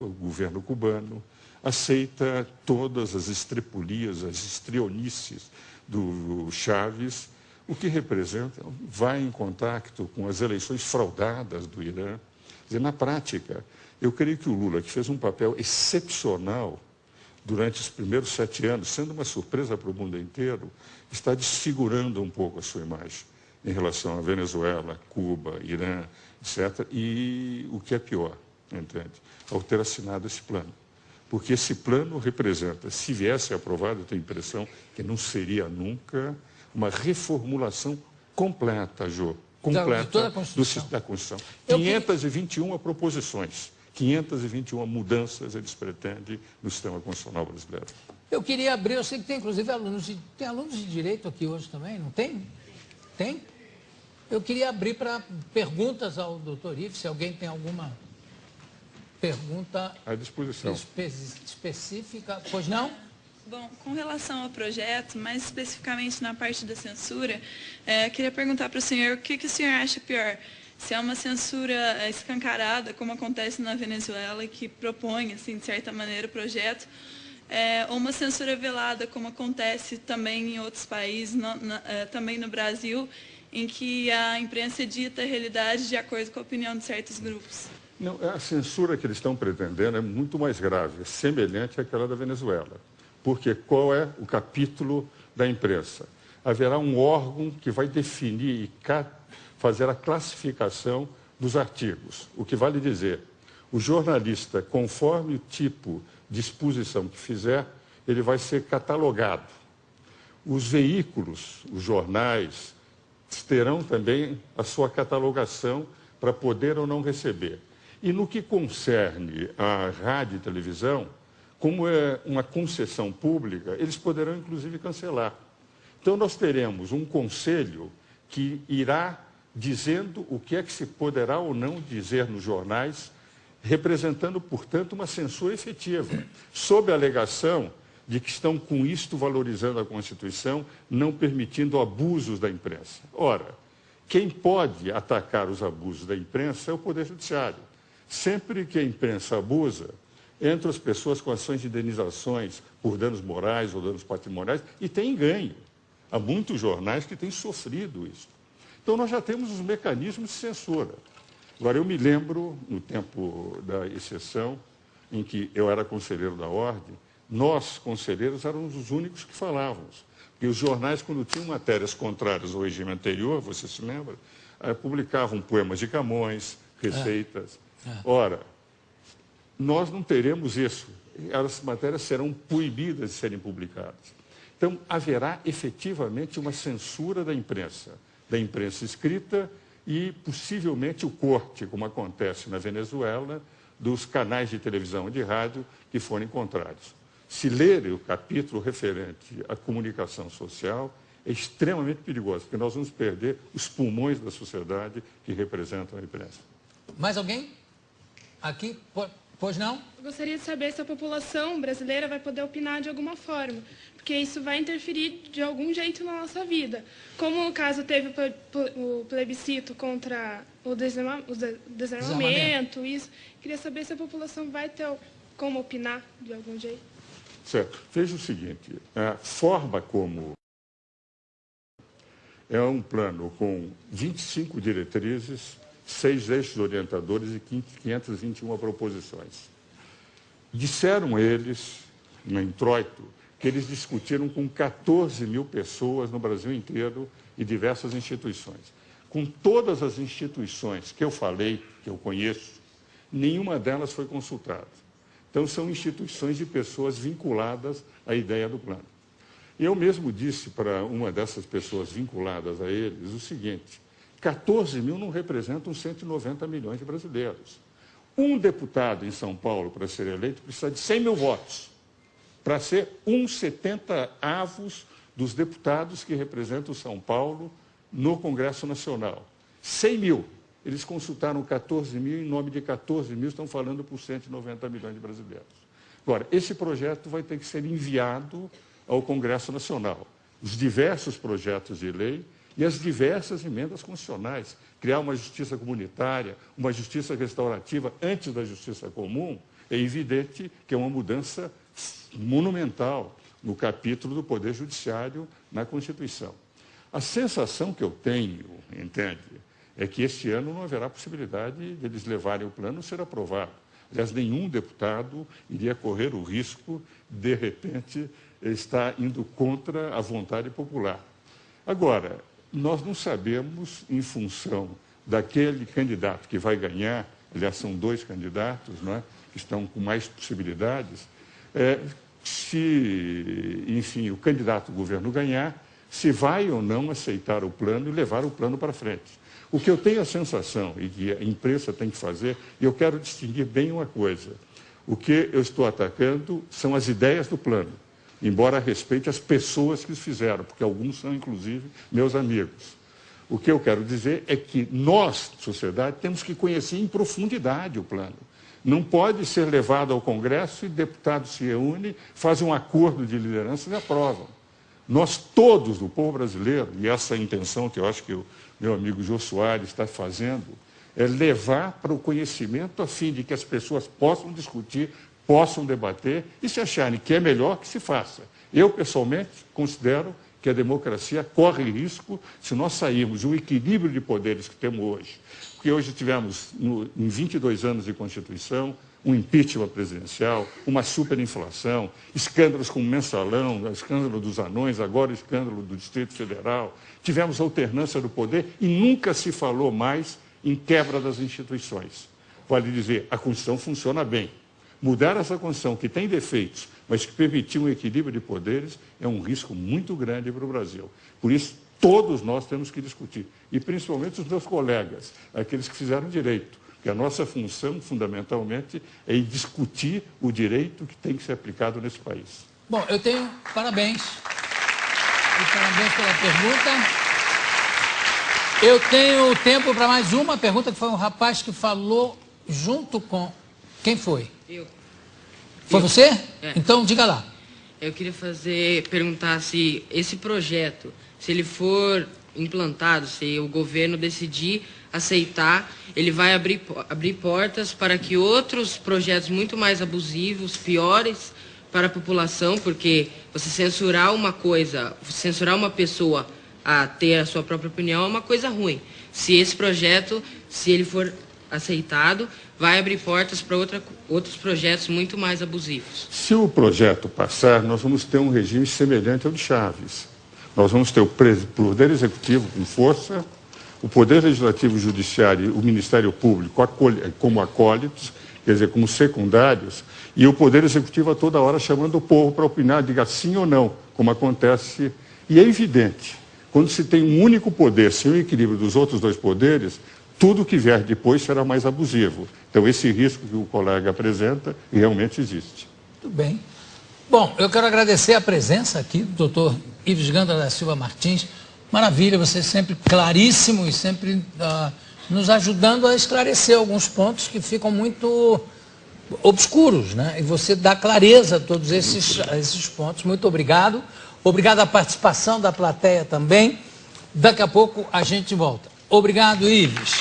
o governo cubano, aceita todas as estrepulias, as estrionices do Chávez, o que representa, vai em contato com as eleições fraudadas do Irã. Quer dizer, na prática, eu creio que o Lula, que fez um papel excepcional durante os primeiros 7 anos, sendo uma surpresa para o mundo inteiro, está desfigurando um pouco a sua imagem em relação à Venezuela, Cuba, Irã, etc. E o que é pior, entende? Ao ter assinado esse plano. Porque esse plano representa, se viesse aprovado, eu tenho a impressão que não seria nunca uma reformulação completa, Jô, completa da Constituição. 521 proposições, 521 mudanças eles pretendem no sistema constitucional brasileiro. Eu queria abrir, eu sei que tem inclusive alunos de direito aqui hoje também, não tem? Tem? Eu queria abrir para perguntas ao doutor Ives, se alguém tem alguma pergunta à disposição específica. Pois não? Bom, com relação ao projeto, mais especificamente na parte da censura, queria perguntar para o senhor o que o senhor acha pior. Se é uma censura escancarada, como acontece na Venezuela, que propõe, assim, de certa maneira, o projeto, ou uma censura velada, como acontece também em outros países, também no Brasil, em que a imprensa dita a realidade de acordo com a opinião de certos grupos. Não, a censura que eles estão pretendendo é muito mais grave, semelhante àquela da Venezuela. Porque qual é o capítulo da imprensa? Haverá um órgão que vai definir e fazer a classificação dos artigos. O que vale dizer, o jornalista, conforme o tipo de exposição que fizer, ele vai ser catalogado. Os veículos, os jornais, terão também a sua catalogação para poder ou não receber. E no que concerne à rádio e televisão, como é uma concessão pública, eles poderão, inclusive, cancelar. Então, nós teremos um conselho que irá dizendo o que é que se poderá ou não dizer nos jornais, representando, portanto, uma censura efetiva, sob a alegação de que estão, com isto, valorizando a Constituição, não permitindo abusos da imprensa. Ora, quem pode atacar os abusos da imprensa é o Poder Judiciário. Sempre que a imprensa abusa, entram as pessoas com ações de indenizações por danos morais ou danos patrimoniais e têm ganho. Há muitos jornais que têm sofrido isso. Então, nós já temos os mecanismos de censura. Agora, eu me lembro, no tempo da exceção, em que eu era conselheiro da Ordem, nós, conselheiros, éramos os únicos que falávamos. Porque os jornais, quando tinham matérias contrárias ao regime anterior, você se lembra, publicavam poemas de Camões, receitas. Ora, nós não teremos isso. As matérias serão proibidas de serem publicadas. Então, haverá efetivamente uma censura da imprensa escrita e, possivelmente, o corte, como acontece na Venezuela, dos canais de televisão e de rádio que forem contrários. Se lerem o capítulo referente à comunicação social, é extremamente perigoso, porque nós vamos perder os pulmões da sociedade que representam a imprensa. Mais alguém? Aqui? Pois não? Eu gostaria de saber se a população brasileira vai poder opinar de alguma forma, porque isso vai interferir de algum jeito na nossa vida. Como no caso teve o plebiscito contra o desarmamento, isso. Queria saber se a população vai ter como opinar de algum jeito. Certo. Veja o seguinte, a forma como é um plano com 25 diretrizes, 6 eixos orientadores e 521 proposições. Disseram eles, no introito, que eles discutiram com 14 mil pessoas no Brasil inteiro e diversas instituições. Com todas as instituições que eu falei, que eu conheço, nenhuma delas foi consultada. Então, são instituições de pessoas vinculadas à ideia do plano. Eu mesmo disse para uma dessas pessoas vinculadas a eles o seguinte: 14 mil não representam 190 milhões de brasileiros. Um deputado em São Paulo, para ser eleito, precisa de 100 mil votos, para ser 1/70 dos deputados que representam São Paulo no Congresso Nacional. 100 mil. Eles consultaram 14 mil, em nome de 14 mil, estão falando por 190 milhões de brasileiros. Agora, esse projeto vai ter que ser enviado ao Congresso Nacional. Os diversos projetos de lei e as diversas emendas constitucionais. Criar uma justiça comunitária, uma justiça restaurativa antes da justiça comum, É evidente que é uma mudança monumental no capítulo do Poder Judiciário na Constituição. A sensação que eu tenho, entende, é que este ano não haverá possibilidade de eles levarem o plano a ser aprovado. Aliás, nenhum deputado iria correr o risco, de repente, estar indo contra a vontade popular. Agora, nós não sabemos, em função daquele candidato que vai ganhar, aliás, são 2 candidatos, não é, que estão com mais possibilidades, se, enfim, o candidato do governo ganhar, se vai ou não aceitar o plano e levar o plano para frente. O que eu tenho a sensação, e que a imprensa tem que fazer, e eu quero distinguir bem uma coisa, o que eu estou atacando são as ideias do plano, embora respeite as pessoas que os fizeram, porque alguns são, inclusive, meus amigos. O que eu quero dizer é que nós, sociedade, temos que conhecer em profundidade o plano. Não pode ser levado ao Congresso e deputados se reúnem, fazem um acordo de liderança e aprovam. Nós todos, do povo brasileiro, e essa é a intenção que eu acho que o meu amigo Jô Soares está fazendo, é levar para o conhecimento a fim de que as pessoas possam discutir, possam debater e se acharem que é melhor que se faça. Eu, pessoalmente, considero que a democracia corre risco se nós sairmos do equilíbrio de poderes que temos hoje. Porque hoje tivemos, em 22 anos de Constituição, um impeachment presidencial, uma superinflação, escândalos como o Mensalão, o escândalo dos anões, agora o escândalo do Distrito Federal. Tivemos alternância do poder e nunca se falou mais em quebra das instituições. Vale dizer, a Constituição funciona bem. Mudar essa Constituição, que tem defeitos, mas que permitiu um equilíbrio de poderes, é um risco muito grande para o Brasil. Por isso, todos nós temos que discutir, e principalmente os meus colegas, aqueles que fizeram direito, porque a nossa função, fundamentalmente, é discutir o direito que tem que ser aplicado nesse país. Bom, eu tenho parabéns. E parabéns pela pergunta. Eu tenho tempo para mais uma pergunta, que foi um rapaz que falou junto com... Quem foi? Eu. Foi você? É. Então, diga lá. Eu queria perguntar se esse projeto, se ele for implantado, se o governo decidir aceitar, ele vai abrir portas para que outros projetos muito mais abusivos, piores para a população, porque você censurar uma coisa, censurar uma pessoa a ter a sua própria opinião é uma coisa ruim. Se esse projeto, se ele for aceitado, vai abrir portas para outros projetos muito mais abusivos. Se o projeto passar, nós vamos ter um regime semelhante ao de Chaves. Nós vamos ter o Poder Executivo com força, o Poder Legislativo e Judiciário, o Ministério Público como acólitos, quer dizer, como secundários, e o Poder Executivo a toda hora chamando o povo para opinar, diga sim ou não, como acontece. E é evidente, quando se tem um único poder, sem o equilíbrio dos outros 2 poderes, tudo que vier depois será mais abusivo. Então, esse risco que o colega apresenta realmente existe. Tudo bem. Bom, eu quero agradecer a presença aqui do doutor Ives Gandra da Silva Martins. Maravilha, você sempre claríssimo e sempre nos ajudando a esclarecer alguns pontos que ficam muito obscuros, né? E você dá clareza a todos esses pontos. Muito obrigado. Obrigado à participação da plateia também. Daqui a pouco a gente volta. Obrigado, Ives.